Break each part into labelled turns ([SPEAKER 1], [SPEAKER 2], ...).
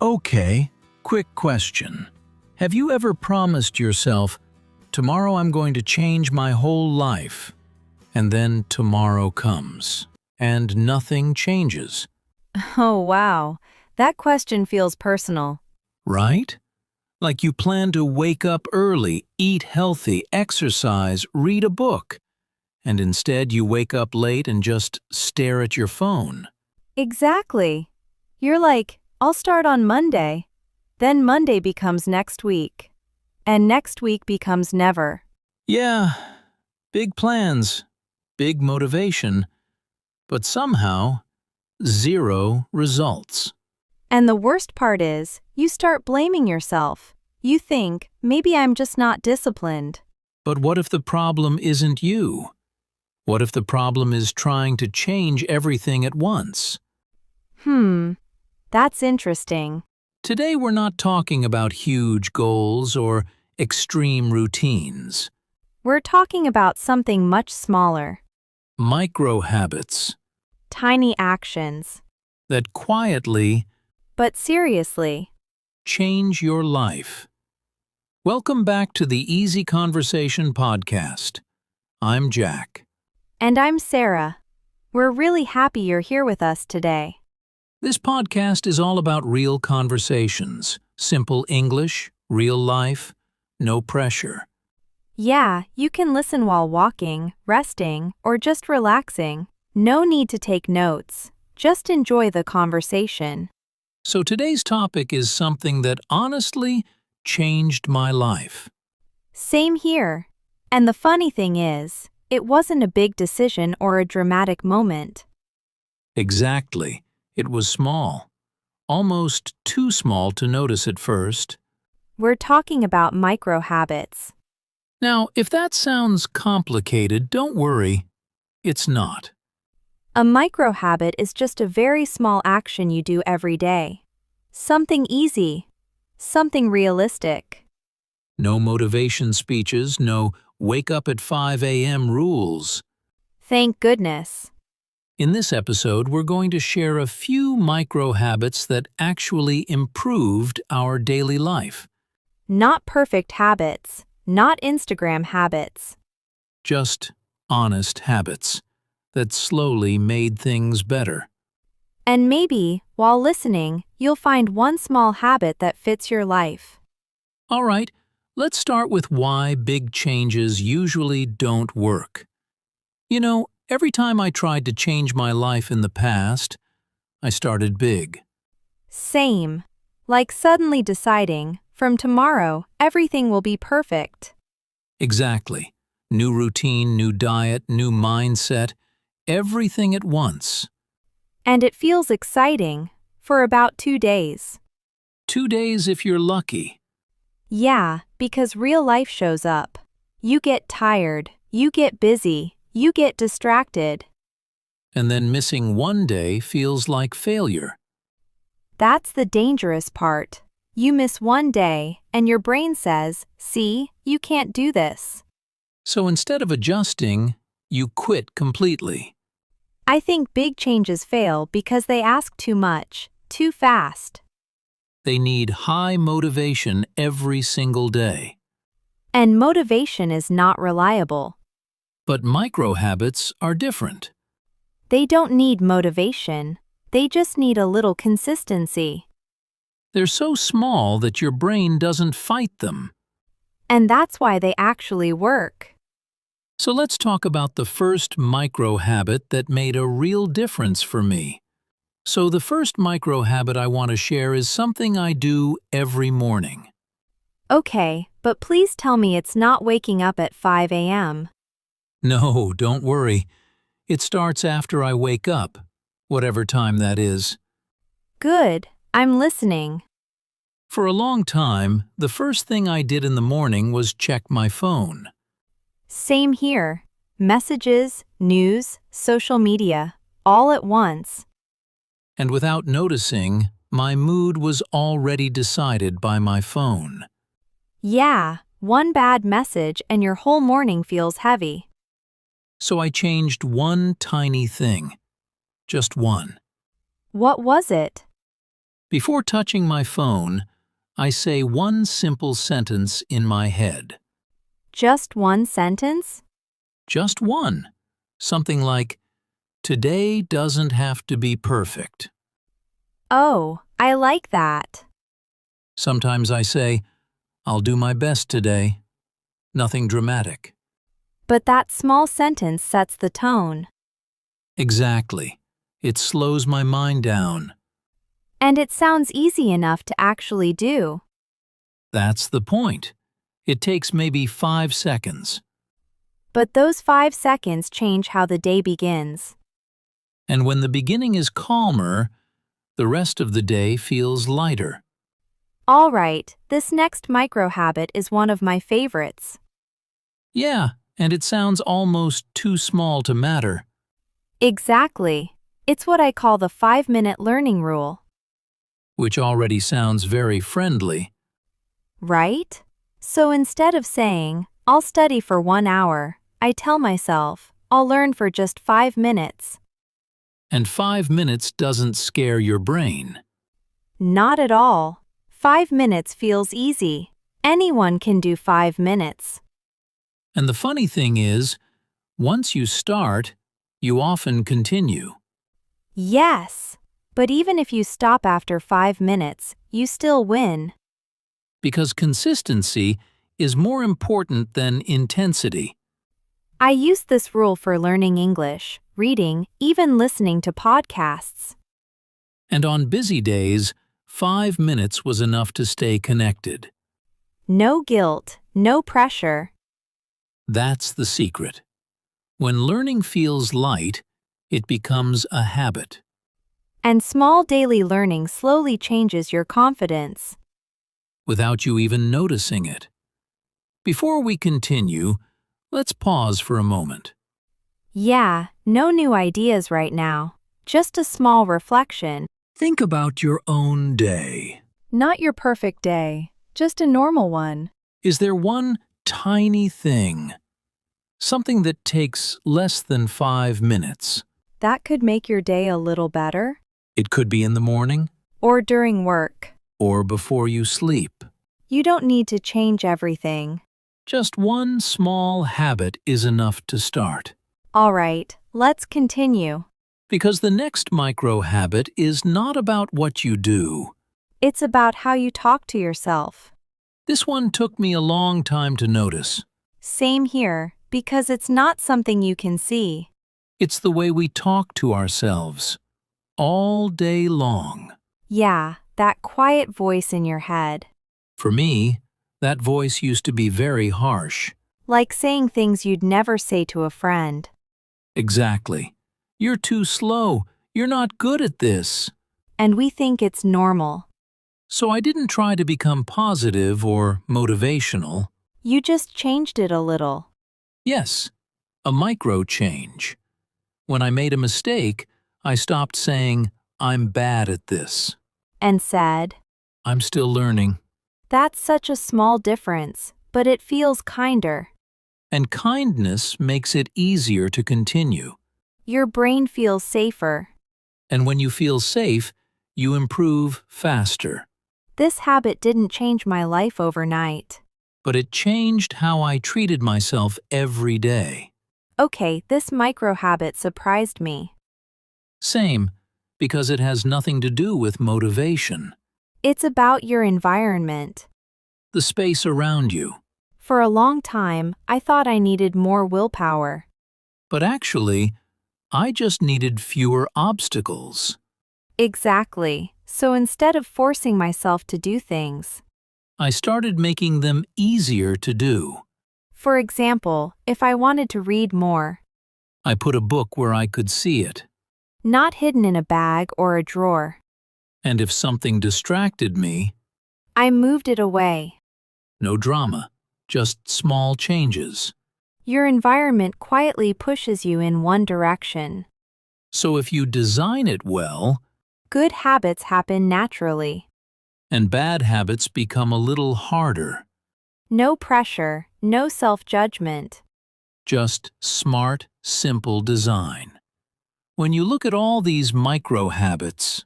[SPEAKER 1] Okay, quick question. Have you ever promised yourself, tomorrow I'm going to change my whole life, and then tomorrow comes, and nothing changes,
[SPEAKER 2] Oh, wow. That question feels personal.
[SPEAKER 1] right? Like you plan to wake up early, eat healthy, exercise, read a book, and instead you wake up late and just stare at your phone.
[SPEAKER 2] Exactly. You're like, I'll start on Monday. Then Monday becomes next week. And next week becomes never.
[SPEAKER 1] Yeah, big plans, big motivation, but somehow, zero results.
[SPEAKER 2] And the worst part is, you start blaming yourself. You think, maybe I'm just not disciplined.
[SPEAKER 1] But what if the problem isn't you? What if the problem is trying to change everything at once?
[SPEAKER 2] That's interesting.
[SPEAKER 1] Today we're not talking about huge goals or extreme routines.
[SPEAKER 2] We're talking about something much smaller.
[SPEAKER 1] Micro habits
[SPEAKER 2] Tiny actions.
[SPEAKER 1] that quietly
[SPEAKER 2] But seriously.
[SPEAKER 1] change your life. Welcome back to the Easy Conversation podcast. I'm Jack.
[SPEAKER 2] And I'm Sarah. We're really happy you're here with us today.
[SPEAKER 1] This podcast is all about real conversations, simple English, real life, no pressure.
[SPEAKER 2] Yeah, you can listen while walking, resting, or just relaxing. No need to take notes. Just enjoy the conversation.
[SPEAKER 1] So today's topic is something that honestly changed my life.
[SPEAKER 2] Same here. And the funny thing is, it wasn't a big decision or a dramatic moment.
[SPEAKER 1] Exactly. It was small. Almost too small to notice at first.
[SPEAKER 2] We're talking about micro habits.
[SPEAKER 1] Now, if that sounds complicated, don't worry. It's not.
[SPEAKER 2] A micro habit is just a very small action you do every day. Something easy. Something realistic.
[SPEAKER 1] No motivation speeches, no wake up at 5 a.m. rules.
[SPEAKER 2] Thank goodness.
[SPEAKER 1] In this episode, we're going to share a few micro habits that actually improved our daily life.
[SPEAKER 2] Not perfect habits. Not Instagram habits.
[SPEAKER 1] Just honest habits that slowly made things better.
[SPEAKER 2] And maybe, while listening, you'll find one small habit that fits your life.
[SPEAKER 1] All right, let's start with why big changes usually don't work. You know, every time I tried to change my life in the past, I started big.
[SPEAKER 2] Same. Like suddenly deciding, from tomorrow, everything will be perfect.
[SPEAKER 1] Exactly. New routine, new diet, new mindset, everything at once.
[SPEAKER 2] And it feels exciting, for about 2 days.
[SPEAKER 1] 2 days if you're lucky.
[SPEAKER 2] Yeah, because real life shows up. You get tired, you get busy, you get distracted.
[SPEAKER 1] And then missing one day feels like failure.
[SPEAKER 2] That's the dangerous part. You miss one day, and your brain says, see, you can't do this.
[SPEAKER 1] So instead of adjusting, you quit completely.
[SPEAKER 2] I think big changes fail because they ask too much, too fast.
[SPEAKER 1] They need high motivation every single day.
[SPEAKER 2] And motivation is not reliable.
[SPEAKER 1] But micro habits are different.
[SPEAKER 2] They don't need motivation. They just need a little consistency.
[SPEAKER 1] They're so small that your brain doesn't fight them.
[SPEAKER 2] And that's why they actually work.
[SPEAKER 1] So let's talk about the first micro habit that made a real difference for me. So the first micro habit I want to share is something I do every morning.
[SPEAKER 2] Okay, but please tell me it's not waking up at 5 a.m.
[SPEAKER 1] No, don't worry. It starts after I wake up, whatever time that is.
[SPEAKER 2] Good, I'm listening.
[SPEAKER 1] For a long time, the first thing I did in the morning was check my phone.
[SPEAKER 2] Same here. Messages, news, social media, all at once.
[SPEAKER 1] And without noticing, my mood was already decided by my phone.
[SPEAKER 2] Yeah, one bad message and your whole morning feels heavy.
[SPEAKER 1] So I changed one tiny thing. Just one.
[SPEAKER 2] What was it?
[SPEAKER 1] Before touching my phone, I say one simple sentence in my head.
[SPEAKER 2] Just one sentence?
[SPEAKER 1] Just one. Something like, "Today doesn't have to be perfect."
[SPEAKER 2] Oh, I like that.
[SPEAKER 1] Sometimes I say, "I'll do my best today." Nothing dramatic.
[SPEAKER 2] But that small sentence sets the tone.
[SPEAKER 1] Exactly. It slows my mind down.
[SPEAKER 2] And it sounds easy enough to actually do.
[SPEAKER 1] That's the point. It takes maybe 5 seconds.
[SPEAKER 2] But those 5 seconds change how the day begins.
[SPEAKER 1] And when the beginning is calmer, the rest of the day feels lighter.
[SPEAKER 2] All right, this next micro habit is one of my favorites.
[SPEAKER 1] Yeah, and it sounds almost too small to matter.
[SPEAKER 2] Exactly. It's what I call the 5-minute learning rule.
[SPEAKER 1] Which already sounds very friendly.
[SPEAKER 2] Right? So instead of saying, I'll study for 1 hour, I tell myself, I'll learn for just 5 minutes.
[SPEAKER 1] And 5 minutes doesn't scare your brain.
[SPEAKER 2] Not at all. 5 minutes feels easy. Anyone can do 5 minutes.
[SPEAKER 1] And the funny thing is, once you start, you often continue.
[SPEAKER 2] Yes. But even if you stop after 5 minutes, you still win.
[SPEAKER 1] Because consistency is more important than intensity.
[SPEAKER 2] I use this rule for learning English, reading, even listening to podcasts.
[SPEAKER 1] And on busy days, 5 minutes was enough to stay connected.
[SPEAKER 2] No guilt, no pressure.
[SPEAKER 1] That's the secret. When learning feels light, it becomes a habit.
[SPEAKER 2] And small daily learning slowly changes your confidence.
[SPEAKER 1] Without you even noticing it. Before we continue, let's pause for a moment.
[SPEAKER 2] Yeah, no new ideas right now. Just a small reflection.
[SPEAKER 1] Think about your own day.
[SPEAKER 2] Not your perfect day, just a normal one.
[SPEAKER 1] Is there one tiny thing, something that takes less than 5 minutes?
[SPEAKER 2] That could make your day a little better.
[SPEAKER 1] It could be in the morning
[SPEAKER 2] Or during work.
[SPEAKER 1] or before you sleep.
[SPEAKER 2] You don't need to change everything.
[SPEAKER 1] Just one small habit is enough to start.
[SPEAKER 2] All right, let's continue.
[SPEAKER 1] Because the next micro habit is not about what you do.
[SPEAKER 2] It's about how you talk to yourself.
[SPEAKER 1] This one took me a long time to notice.
[SPEAKER 2] Same here, because it's not something you can see.
[SPEAKER 1] It's the way we talk to ourselves. All day long.
[SPEAKER 2] Yeah, that quiet voice in your head.
[SPEAKER 1] For me, that voice used to be very harsh.
[SPEAKER 2] Like saying things you'd never say to a friend.
[SPEAKER 1] Exactly. You're too slow. You're not good at this.
[SPEAKER 2] And we think it's normal.
[SPEAKER 1] So I didn't try to become positive or motivational.
[SPEAKER 2] You just changed it a little.
[SPEAKER 1] Yes, a micro change. When I made a mistake, I stopped saying, "I'm bad at this."
[SPEAKER 2] And said,
[SPEAKER 1] I'm still learning.
[SPEAKER 2] that's such a small difference, but it feels kinder.
[SPEAKER 1] And kindness makes it easier to continue.
[SPEAKER 2] Your brain feels safer.
[SPEAKER 1] And when you feel safe, you improve faster.
[SPEAKER 2] This habit didn't change my life overnight.
[SPEAKER 1] But it changed how I treated myself every day.
[SPEAKER 2] Okay, this micro habit surprised me.
[SPEAKER 1] Same, because it has nothing to do with motivation.
[SPEAKER 2] It's about your environment.
[SPEAKER 1] The space around you.
[SPEAKER 2] For a long time, I thought I needed more willpower.
[SPEAKER 1] But actually, I just needed fewer obstacles.
[SPEAKER 2] Exactly. So instead of forcing myself to do things,
[SPEAKER 1] I started making them easier to do.
[SPEAKER 2] for example, if I wanted to read more,
[SPEAKER 1] I put a book where I could see it.
[SPEAKER 2] not hidden in a bag or a drawer,
[SPEAKER 1] And if something distracted me,
[SPEAKER 2] I moved it away.
[SPEAKER 1] no drama, just small changes.
[SPEAKER 2] Your environment quietly pushes you in one direction.
[SPEAKER 1] So if you design it well,
[SPEAKER 2] Good habits happen naturally.
[SPEAKER 1] and bad habits become a little harder.
[SPEAKER 2] No pressure, no self-judgment.
[SPEAKER 1] Just smart, simple design. When you look at all these micro habits,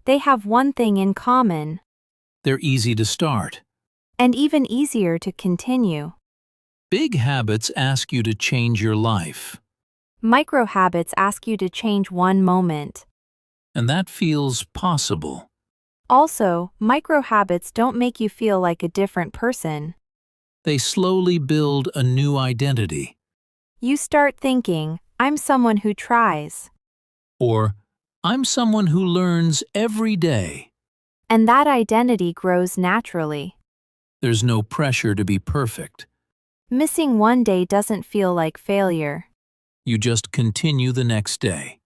[SPEAKER 2] They have one thing in common,
[SPEAKER 1] They're easy to start.
[SPEAKER 2] and even easier to continue.
[SPEAKER 1] Big habits ask you to change your life,
[SPEAKER 2] Micro habits ask you to change one moment.
[SPEAKER 1] and that feels possible.
[SPEAKER 2] Also, micro habits don't make you feel like a different person.
[SPEAKER 1] They slowly build a new identity,
[SPEAKER 2] You start thinking, I'm someone who tries.
[SPEAKER 1] or I'm someone who learns every day.
[SPEAKER 2] And that identity grows naturally.
[SPEAKER 1] There's no pressure to be perfect.
[SPEAKER 2] Missing one day doesn't feel like failure.
[SPEAKER 1] You just continue the next day.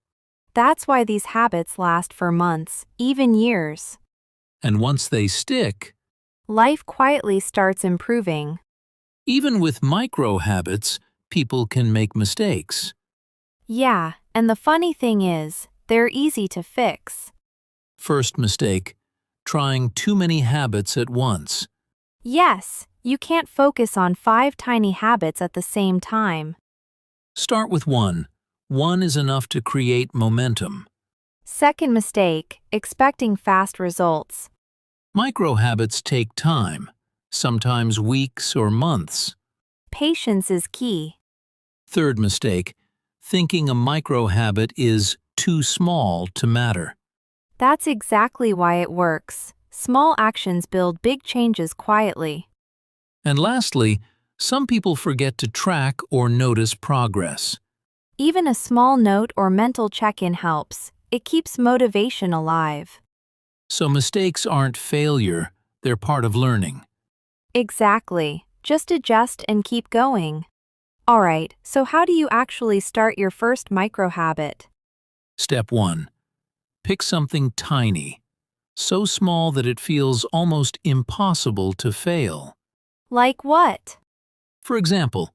[SPEAKER 2] That's why these habits last for months, even years.
[SPEAKER 1] And once they stick,
[SPEAKER 2] Life quietly starts improving.
[SPEAKER 1] even with micro habits, people can make mistakes.
[SPEAKER 2] Yeah, and the funny thing is, they're easy to fix.
[SPEAKER 1] First mistake, trying too many habits at once.
[SPEAKER 2] Yes, you can't focus on 5 tiny habits at the same time.
[SPEAKER 1] Start with one. One is enough to create momentum.
[SPEAKER 2] Second mistake, expecting fast results.
[SPEAKER 1] Micro habits take time, sometimes weeks or months.
[SPEAKER 2] Patience is key.
[SPEAKER 1] Third mistake, thinking a micro habit is too small to matter.
[SPEAKER 2] That's exactly why it works. Small actions build big changes quietly.
[SPEAKER 1] And lastly, some people forget to track or notice progress.
[SPEAKER 2] Even a small note or mental check-in helps. It keeps motivation alive.
[SPEAKER 1] So mistakes aren't failure, they're part of learning.
[SPEAKER 2] Exactly. Just adjust and keep going. Alright, so how do you actually start your first micro habit?
[SPEAKER 1] Step 1. Pick something tiny, so small that it feels almost impossible to fail.
[SPEAKER 2] Like what?
[SPEAKER 1] For example,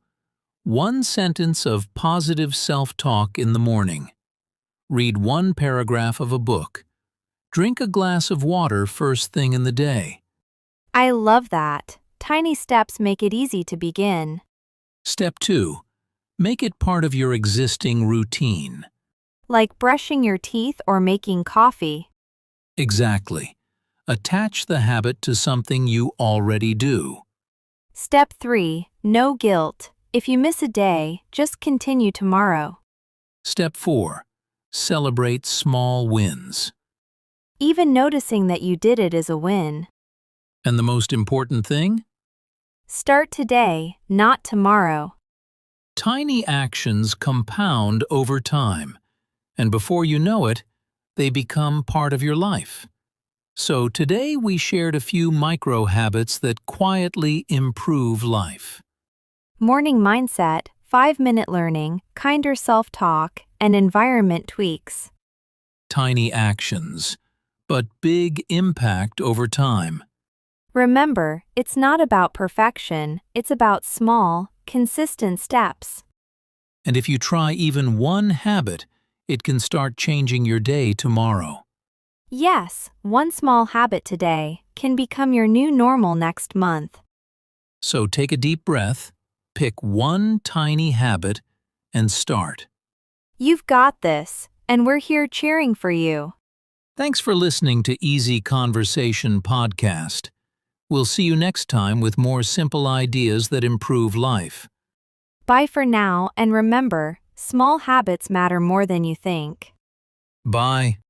[SPEAKER 1] one sentence of positive self-talk in the morning. Read one paragraph of a book. Drink a glass of water first thing in the day.
[SPEAKER 2] I love that. Tiny steps make it easy to begin.
[SPEAKER 1] Step 2. Make it part of your existing routine.
[SPEAKER 2] Like brushing your teeth or making coffee.
[SPEAKER 1] Exactly. Attach the habit to something you already do.
[SPEAKER 2] Step 3. No guilt. If you miss a day, just continue tomorrow.
[SPEAKER 1] Step 4. Celebrate small wins.
[SPEAKER 2] Even noticing that you did it is a win.
[SPEAKER 1] And the most important thing?
[SPEAKER 2] Start today, not tomorrow.
[SPEAKER 1] Tiny actions compound over time, and before you know it, they become part of your life. So today we shared a few micro habits that quietly improve life.
[SPEAKER 2] Morning mindset, 5-minute learning, kinder self-talk, and environment tweaks.
[SPEAKER 1] Tiny actions, but big impact over time.
[SPEAKER 2] Remember, it's not about perfection, it's about small, consistent steps.
[SPEAKER 1] And if you try even one habit, it can start changing your day tomorrow.
[SPEAKER 2] Yes, one small habit today can become your new normal next month.
[SPEAKER 1] So take a deep breath, pick one tiny habit, and start.
[SPEAKER 2] You've got this, and we're here cheering for you.
[SPEAKER 1] Thanks for listening to Easy Conversation Podcast. We'll see you next time with more simple ideas that improve life.
[SPEAKER 2] Bye for now, and remember, small habits matter more than you think.
[SPEAKER 1] Bye.